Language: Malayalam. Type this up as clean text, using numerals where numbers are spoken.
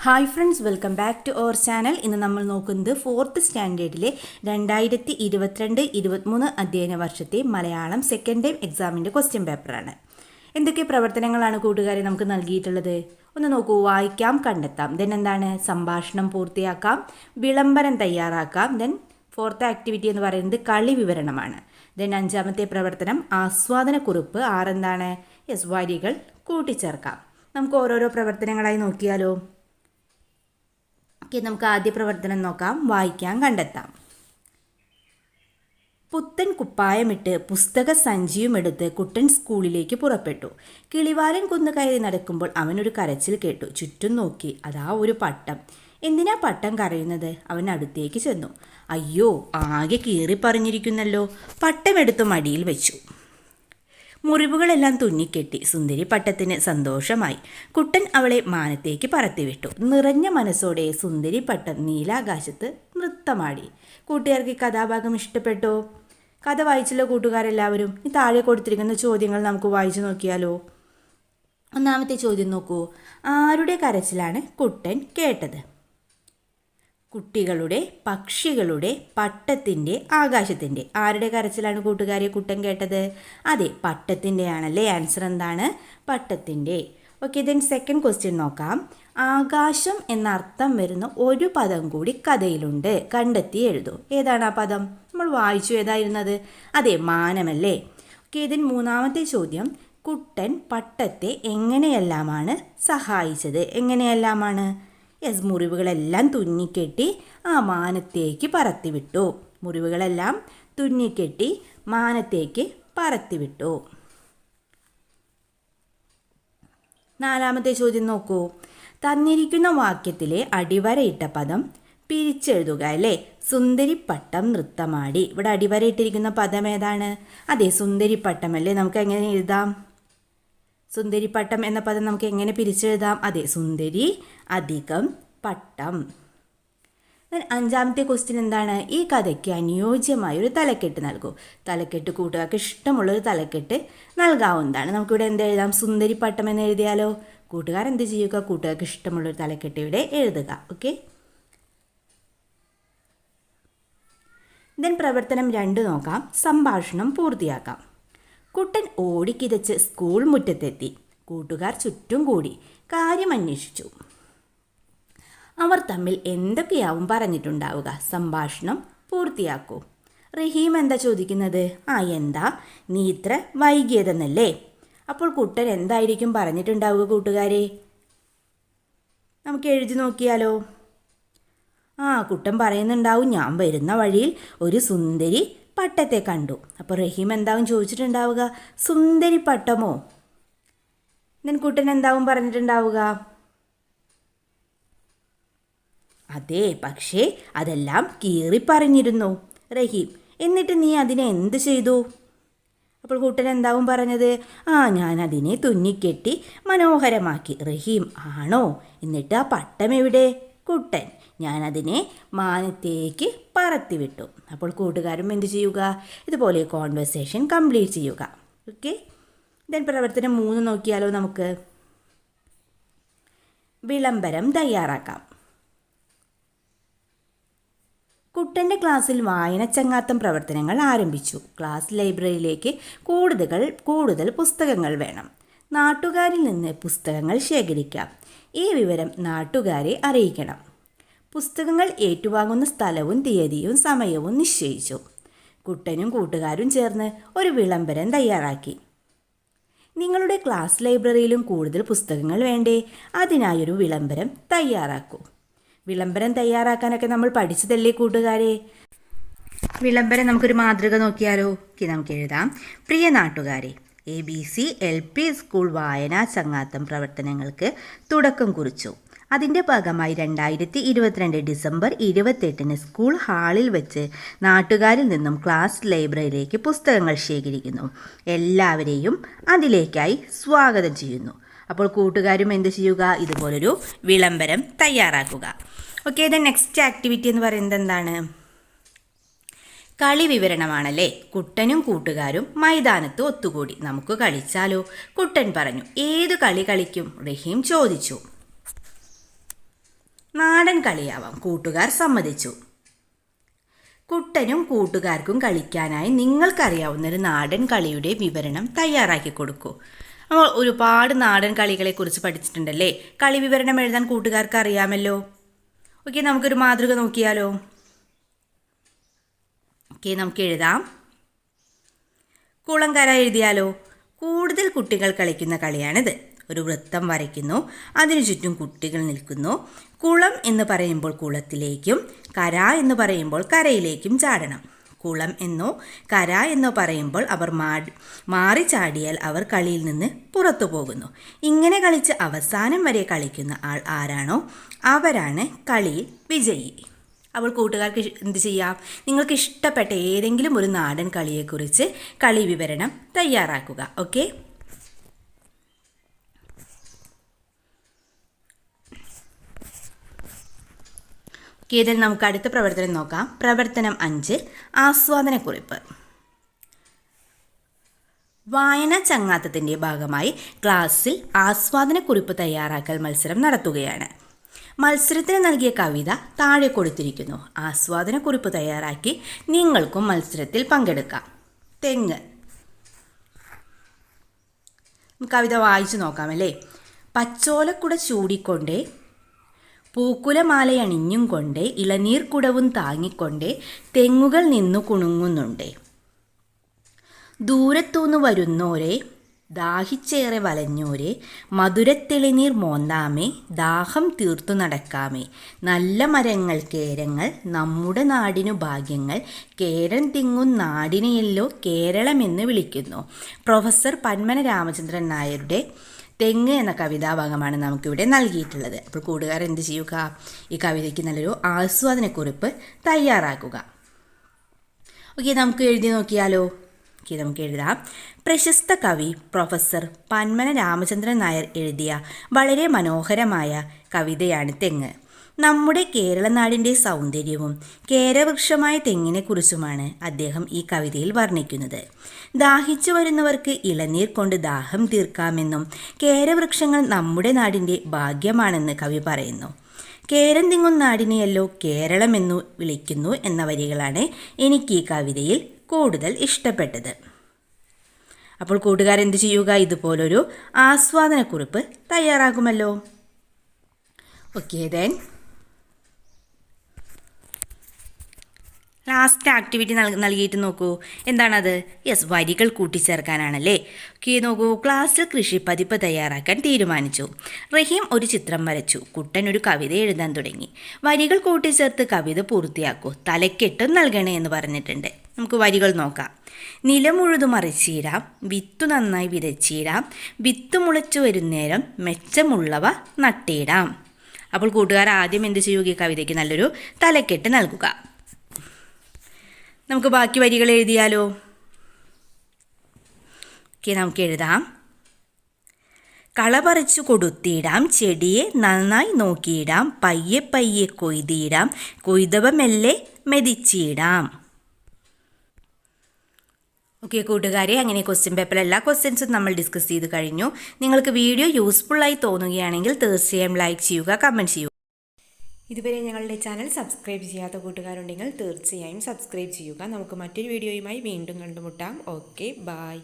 Hi friends, welcome back to our channel. ഇന്ന് നമ്മൾ നോക്കുന്നത് 4th സ്റ്റാൻഡേർഡിലെ 2022-23 അധ്യയന വർഷത്തെ മലയാളം സെക്കൻഡ് ടൈം എക്സാമിൻ്റെ ക്വസ്റ്റ്യൻ പേപ്പറാണ്. എന്തൊക്കെ പ്രവർത്തനങ്ങളാണ് കൂട്ടുകാരെ നമുക്ക് നൽകിയിട്ടുള്ളത്? ഒന്ന് നോക്കൂ. വായിക്കാം, കണ്ടെത്താം. ദെൻ എന്താണ്? സംഭാഷണം പൂർത്തിയാക്കാം, വിളംബരം തയ്യാറാക്കാം. ദെൻ 4th ആക്ടിവിറ്റി എന്ന് പറയുന്നത് കളി വിവരണമാണ്. ദെൻ 5ാമത്തെ പ്രവർത്തനം ആസ്വാദനക്കുറിപ്പ്. 6 എന്താണ്? വരികൾ കൂട്ടിച്ചേർക്കാം. നമുക്ക് ഓരോരോ പ്രവർത്തനങ്ങളായി നോക്കിയാലോ? നമുക്ക് ആദ്യ പ്രവർത്തനം നോക്കാം. വായിക്കാം, കണ്ടെത്താം. പുത്തൻ കുപ്പായമിട്ട് പുസ്തക സഞ്ചിയും എടുത്ത് കുട്ടൻ സ്കൂളിലേക്ക് പുറപ്പെട്ടു. കിളിവാലൻ കുന്ന് കയറി നടക്കുമ്പോൾ അവനൊരു കരച്ചിൽ കേട്ടു. ചുറ്റും നോക്കി. അതാ ഒരു പട്ടം. എന്തിനാ പട്ടം കരയുന്നത്? അവൻ അടുത്തേക്ക് ചെന്നു. അയ്യോ, ആകെ കീറിപ്പറിഞ്ഞിരിക്കുന്നല്ലോ. പട്ടമെടുത്ത് മടിയിൽ വെച്ചു. മുറിവുകളെല്ലാം തുന്നിക്കെട്ടി. സുന്ദരി പട്ടത്തിന് സന്തോഷമായി. കുട്ടൻ അവളെ മാനത്തേക്ക് പറത്തിവിട്ടു. നിറഞ്ഞ മനസ്സോടെ സുന്ദരി പട്ടം നീലാകാശത്ത് നൃത്തമാടി. കൂട്ടുകാർക്ക് കഥാഭാഗം ഇഷ്ടപ്പെട്ടോ? കഥ വായിച്ചല്ലോ കൂട്ടുകാരെല്ലാവരും. ഈ താഴെ കൊടുത്തിരിക്കുന്ന ചോദ്യങ്ങൾ നമുക്ക് വായിച്ചു നോക്കിയാലോ? ഒന്നാമത്തെ ചോദ്യം നോക്കൂ. ആരുടെ കരച്ചിലാണ് കുട്ടൻ കേട്ടത്? കുട്ടികളുടെ, പക്ഷികളുടെ, പട്ടത്തിൻ്റെ, ആകാശത്തിൻ്റെ. ആരുടെ കരച്ചിലാണ് കൂട്ടുകാരെ കുട്ടൻ കേട്ടത്? അതെ, പട്ടത്തിൻ്റെ ആണല്ലേ. ആൻസർ എന്താണ്? പട്ടത്തിൻ്റെ. ഓക്കെ, ദെൻ സെക്കൻഡ് ക്വസ്റ്റ്യൻ നോക്കാം. ആകാശം എന്നർത്ഥം വരുന്ന ഒരു പദം കൂടി കഥയിലുണ്ട്. കണ്ടെത്തി എഴുതൂ. ഏതാണ് ആ പദം? നമ്മൾ വായിച്ചു. ഏതായിരുന്നത്? അതെ, മാനമല്ലേ. ഓക്കെ, ദെൻ മൂന്നാമത്തെ ചോദ്യം. കുട്ടൻ പട്ടത്തെ എങ്ങനെയെല്ലാമാണ് സഹായിച്ചത്? എങ്ങനെയെല്ലാമാണ്? മുറിവുകളെല്ലാം തുന്നിക്കെട്ടി ആ മാനത്തേക്ക് പറത്തിവിട്ടു. മുറിവുകളെല്ലാം തുന്നിക്കെട്ടി മാനത്തേക്ക് പറത്തിവിട്ടു. നാലാമത്തെ ചോദ്യം നോക്കൂ. തന്നിരിക്കുന്ന വാക്യത്തിലെ അടിവരയിട്ട പദം പിരിച്ചെഴുതുക അല്ലേ. സുന്ദരിപ്പട്ടം നൃത്തമാടി. ഇവിടെ അടിവരയിട്ടിരിക്കുന്ന പദം ഏതാണ്? അതെ, സുന്ദരിപ്പട്ടമല്ലേ. നമുക്ക് എങ്ങനെ എഴുതാം? സുന്ദരിപ്പട്ടം എന്ന പദം നമുക്ക് എങ്ങനെ പിരിച്ചെഴുതാം? അതെ, സുന്ദരി അധികം പട്ടം. അഞ്ചാമത്തെ ക്വസ്റ്റ്യൻ എന്താണ്? ഈ കഥയ്ക്ക് അനുയോജ്യമായ ഒരു തലക്കെട്ട് നൽകൂ. തലക്കെട്ട് കൂട്ടുകാർക്ക് ഇഷ്ടമുള്ളൊരു തലക്കെട്ട് നൽകാവുന്നതാണ്. നമുക്കിവിടെ എന്ത് എഴുതാം? സുന്ദരിപ്പട്ടം എന്ന് എഴുതിയാലോ? കൂട്ടുകാർ എന്ത് ചെയ്യുക? കൂട്ടുകാർക്ക് ഇഷ്ടമുള്ളൊരു തലക്കെട്ട് ഇവിടെ എഴുതുക. ഓക്കെ, ദെൻ പ്രവർത്തനം 2 നോക്കാം. സംഭാഷണം പൂർത്തിയാക്കാം. കുട്ടൻ ഓടിക്കിതച്ച് സ്കൂൾ മുറ്റത്തെത്തി. കൂട്ടുകാർ ചുറ്റും കൂടി കാര്യം അന്വേഷിച്ചു. അവർ തമ്മിൽ എന്തൊക്കെയാവും പറഞ്ഞിട്ടുണ്ടാവുക? സംഭാഷണം പൂർത്തിയാക്കൂ. റഹീം എന്താ ചോദിക്കുന്നത്? എന്താ നീ ഇത്ര വൈകിയതെന്നല്ലേ? അപ്പോൾ കുട്ടൻ എന്തായിരിക്കും പറഞ്ഞിട്ടുണ്ടാവുക കൂട്ടുകാരെ? നമുക്ക് എഴുതി നോക്കിയാലോ? കുട്ടൻ പറയുന്നുണ്ടാവും, ഞാൻ വരുന്ന വഴിയിൽ ഒരു സുന്ദരി പട്ടത്തെ കണ്ടു. അപ്പോൾ റഹീം എന്താവും ചോദിച്ചിട്ടുണ്ടാവുക? സുന്ദരി പട്ടമോ? ഞാൻ കുട്ടൻ എന്താവും പറഞ്ഞിട്ടുണ്ടാവുക? അതെ, പക്ഷേ അതെല്ലാം കീറിപ്പറിഞ്ഞിരുന്നു റഹീം. എന്നിട്ട് നീ അതിനെ എന്ത് ചെയ്തു? അപ്പോൾ കുട്ടൻ എന്താവും പറഞ്ഞത്? ഞാൻ അതിനെ തുന്നിക്കെട്ടി മനോഹരമാക്കി. റഹീം, ആണോ? എന്നിട്ട് ആ പട്ടം എവിടെ? കുട്ടൻ, ഞാനതിനെ മാനത്തേക്ക് പറത്തിവിട്ടു. അപ്പോൾ കൂട്ടുകാരും എന്ത് ചെയ്യുക? ഇതുപോലെ കോൺവെർസേഷൻ കംപ്ലീറ്റ് ചെയ്യുക. ഓക്കെ, ദെൻ പ്രവർത്തനം 3 നോക്കിയാലോ നമുക്ക്. വിളംബരം തയ്യാറാക്കാം. കുട്ടൻ്റെ ക്ലാസ്സിൽ വായനച്ചങ്ങാത്തം പ്രവർത്തനങ്ങൾ ആരംഭിച്ചു. ക്ലാസ് ലൈബ്രറിയിലേക്ക് കൂടുതൽ പുസ്തകങ്ങൾ വേണം. നാട്ടുകാരിൽ നിന്ന് പുസ്തകങ്ങൾ ശേഖരിക്കാം. ഈ വിവരം നാട്ടുകാരെ അറിയിക്കണം. പുസ്തകങ്ങൾ ഏറ്റുവാങ്ങുന്ന സ്ഥലവും തീയതിയും സമയവും നിശ്ചയിച്ചു. കുട്ടനും കൂട്ടുകാരും ചേർന്ന് ഒരു വിളംബരം തയ്യാറാക്കി. നിങ്ങളുടെ ക്ലാസ് ലൈബ്രറിയിലും കൂടുതൽ പുസ്തകങ്ങൾ വേണ്ടേ? അതിനായൊരു വിളംബരം തയ്യാറാക്കൂ. വിളംബരം തയ്യാറാക്കാനൊക്കെ നമ്മൾ പഠിച്ചതല്ലേ കൂട്ടുകാരെ? വിളംബരം നമുക്കൊരു മാതൃക നോക്കിയാലോ? നമുക്ക് എഴുതാം. പ്രിയ നാട്ടുകാരെ, ABC LP സ്കൂൾ വായനാ ചങ്ങാത്തം പ്രവർത്തനങ്ങൾക്ക് തുടക്കം കുറിച്ചു. അതിൻ്റെ ഭാഗമായി 2022 ഡിസംബർ 28 സ്കൂൾ ഹാളിൽ വെച്ച് നാട്ടുകാരിൽ നിന്നും ക്ലാസ് ലൈബ്രറിയിലേക്ക് പുസ്തകങ്ങൾ ശേഖരിക്കുന്നു. എല്ലാവരെയും അതിലേക്കായി സ്വാഗതം ചെയ്യുന്നു. അപ്പോൾ കൂട്ടുകാരും എന്ത് ചെയ്യുക? ഇതുപോലൊരു വിളംബരം തയ്യാറാക്കുക. ഓക്കെ, ദെൻ നെക്സ്റ്റ് ആക്ടിവിറ്റി എന്ന് പറയുന്നത് എന്താണ്? കളി വിവരണമാണല്ലേ. കുട്ടനും കൂട്ടുകാരും മൈതാനത്ത് ഒത്തുകൂടി. നമുക്ക് കളിച്ചാലോ? കുട്ടൻ പറഞ്ഞു. ഏത് കളി കളിക്കും? റഹീം ചോദിച്ചു. നാടൻ കളിയാവാം. കൂട്ടുകാർ സമ്മതിച്ചു. കുട്ടനും കൂട്ടുകാർക്കും കളിക്കാനായി നിങ്ങൾക്കറിയാവുന്നൊരു നാടൻ കളിയുടെ വിവരണം തയ്യാറാക്കി കൊടുക്കൂ. നമ്മൾ ഒരുപാട് നാടൻ കളികളെക്കുറിച്ച് പഠിച്ചിട്ടുണ്ടല്ലേ. കളി വിവരണം എഴുതാൻ കൂട്ടുകാർക്ക് അറിയാമല്ലോ. ഓക്കെ, നമുക്കൊരു മാതൃക നോക്കിയാലോ. ഓക്കെ, നമുക്ക് എഴുതാം. കുളംകര എഴുതിയാലോ. കൂടുതൽ കുട്ടികൾ കളിക്കുന്ന കളിയാണിത്. ഒരു വൃത്തം വരയ്ക്കുന്നു, അതിനു ചുറ്റും കുട്ടികൾ നിൽക്കുന്നു. കുളം എന്ന് പറയുമ്പോൾ കുളത്തിലേക്കും കര എന്ന് പറയുമ്പോൾ കരയിലേക്കും ചാടണം. കുളം എന്നോ കര എന്നോ പറയുമ്പോൾ അവർ മാറി ചാടിയാൽ അവർ കളിയിൽ നിന്ന് പുറത്തു പോകുന്നു. ഇങ്ങനെ കളിച്ച് അവസാനം വരെ കളിക്കുന്ന ആൾ ആരാണോ അവരാണ് കളിയിൽ വിജയി. അപ്പോൾ കൂട്ടുകാർക്ക് എന്ത് ചെയ്യാം? നിങ്ങൾക്ക് ഇഷ്ടപ്പെട്ട ഏതെങ്കിലും ഒരു നാടൻ കളിയെക്കുറിച്ച് കളി വിവരണം തയ്യാറാക്കുക. ഓക്കെ, ഇതിൽ നമുക്ക് അടുത്ത പ്രവർത്തനം നോക്കാം. പ്രവർത്തനം 5, ആസ്വാദനക്കുറിപ്പ്. വായനാ ചങ്ങാത്തത്തിൻ്റെ ഭാഗമായി ക്ലാസ്സിൽ ആസ്വാദനക്കുറിപ്പ് തയ്യാറാക്കൽ മത്സരം നടത്തുകയാണ്. മത്സരത്തിന് നൽകിയ കവിത താഴെ കൊടുത്തിരിക്കുന്നു. ആസ്വാദനക്കുറിപ്പ് തയ്യാറാക്കി നിങ്ങൾക്കും മത്സരത്തിൽ പങ്കെടുക്കാം. തെങ്ങ്. കവിത വായിച്ചു നോക്കാമല്ലേ. പച്ചോലക്കുട ചൂടിക്കൊണ്ടേ പൂക്കുലമാലയണിഞ്ഞും കൊണ്ടേ ഇളനീർക്കുടവും താങ്ങിക്കൊണ്ടേ തെങ്ങുകൾ നിന്നു കുണുങ്ങുന്നുണ്ടേ. ദൂരത്തൂന്നു വരുന്നോരെ ദാഹിച്ചേറെ വലഞ്ഞോരെ മധുരത്തെളിനീർ മോന്താമേ ദാഹം തീർത്തു നടക്കാമേ. നല്ല മരങ്ങൾ കേരങ്ങൾ നമ്മുടെ നാടിനു ഭാഗ്യങ്ങൾ കേരം തിങ്ങും നാടിനെയല്ലോ കേരളമെന്ന് വിളിക്കുന്നു. പ്രൊഫസർ പന്മന രാമചന്ദ്രൻ നായരുടെ തെങ്ങ് എന്ന കവിതാഭാഗമാണ് നമുക്കിവിടെ നൽകിയിട്ടുള്ളത്. അപ്പോൾ കൂട്ടുകാർ എന്ത് ചെയ്യുക? ഈ കവിതയ്ക്ക് നല്ലൊരു ആസ്വാദനക്കുറിപ്പ് തയ്യാറാക്കുക. ഓക്കെ, നമുക്ക് എഴുതി നോക്കിയാലോ. ഓക്കെ, നമുക്ക് എഴുതാം. പ്രശസ്ത കവി പ്രൊഫസർ പന്മന രാമചന്ദ്രൻ നായർ എഴുതിയ വളരെ മനോഹരമായ കവിതയാണ് തെങ്ങ്. നമ്മുടെ കേരളനാടിൻ്റെ സൗന്ദര്യവും കേരവൃക്ഷമായ തെങ്ങിനെക്കുറിച്ചുമാണ് അദ്ദേഹം ഈ കവിതയിൽ വർണ്ണിക്കുന്നത്. ദാഹിച്ചു വരുന്നവർക്ക് ഇളനീർ കൊണ്ട് ദാഹം തീർക്കാമെന്നും കേരവൃക്ഷങ്ങൾ നമ്മുടെ നാടിൻ്റെ ഭാഗ്യമാണെന്ന് കവി പറയുന്നു. കേരം തിങ്ങും നാടിനെയല്ലോ കേരളമെന്നു വിളിക്കുന്നു എന്ന വരികളാണ് എനിക്ക് ഈ കവിതയിൽ കൂടുതൽ ഇഷ്ടപ്പെട്ടത്. അപ്പോൾ കൂട്ടുകാരെന്ത് ചെയ്യുക? ഇതുപോലൊരു ആസ്വാദനക്കുറിപ്പ് തയ്യാറാക്കുമല്ലോ. ഓക്കെ, ദെൻ ലാസ്റ്റ് ആക്ടിവിറ്റി നൽകിയിട്ട് നോക്കൂ. എന്താണത്? യെസ്, വരികൾ കൂട്ടിച്ചേർക്കാനാണല്ലേ. ഓക്കെ, നോക്കൂ. ക്ലാസ്സിൽ കൃഷിപ്പതിപ്പ് തയ്യാറാക്കാൻ തീരുമാനിച്ചു. റഹീം ഒരു ചിത്രം വരച്ചു. കുട്ടൻ ഒരു കവിത എഴുതാൻ തുടങ്ങി. വരികൾ കൂട്ടിച്ചേർത്ത് കവിത പൂർത്തിയാക്കൂ. തലക്കെട്ടും നൽകണേ എന്ന് പറഞ്ഞിട്ടുണ്ട്. നമുക്ക് വരികൾ നോക്കാം. നിലമുഴുതു മറിച്ചിടാം, വിത്തു നന്നായി വിതച്ചിടാം, വിത്ത് മുളച്ചു വരുന്നേരം മെച്ചമുള്ളവ നട്ടിടാം. അപ്പോൾ കൂട്ടുകാർ ആദ്യം എന്ത് ചെയ്യുക? ഈ കവിതയ്ക്ക് നല്ലൊരു തലക്കെട്ട് നൽകുക. നമുക്ക് ബാക്കി വരികൾ എഴുതിയാലോ. ഓക്കെ, നമുക്ക് എഴുതാം. കള പറിച്ചു കൊടുത്തിടാം, ചെടിയെ നന്നായി നോക്കിയിടാം, പയ്യെ പയ്യെ കൊയ്തിടാം, കൊയ്തവ മെല്ലെ മെതിച്ചിടാം. ഓക്കെ കൂട്ടുകാരെ, അങ്ങനെ ക്വസ്റ്റ്യൻ പേപ്പറിൽ എല്ലാ ക്വസ്റ്റ്യൻസും നമ്മൾ ഡിസ്കസ് ചെയ്ത് കഴിഞ്ഞു. നിങ്ങൾക്ക് വീഡിയോ യൂസ്ഫുള്ളായി തോന്നുകയാണെങ്കിൽ തീർച്ചയായും ലൈക്ക് ചെയ്യുക, കമൻറ്റ് ചെയ്യുക. ഇതുവരെ ഞങ്ങളുടെ ചാനൽ സബ്സ്ക്രൈബ് ചെയ്യാത്ത കൂട്ടുകാരുണ്ടെങ്കിൽ തീർച്ചയായും സബ്സ്ക്രൈബ് ചെയ്യുക. നമുക്ക് മറ്റൊരു വീഡിയോയുമായി വീണ്ടും കണ്ടുമുട്ടാം. Okay, by.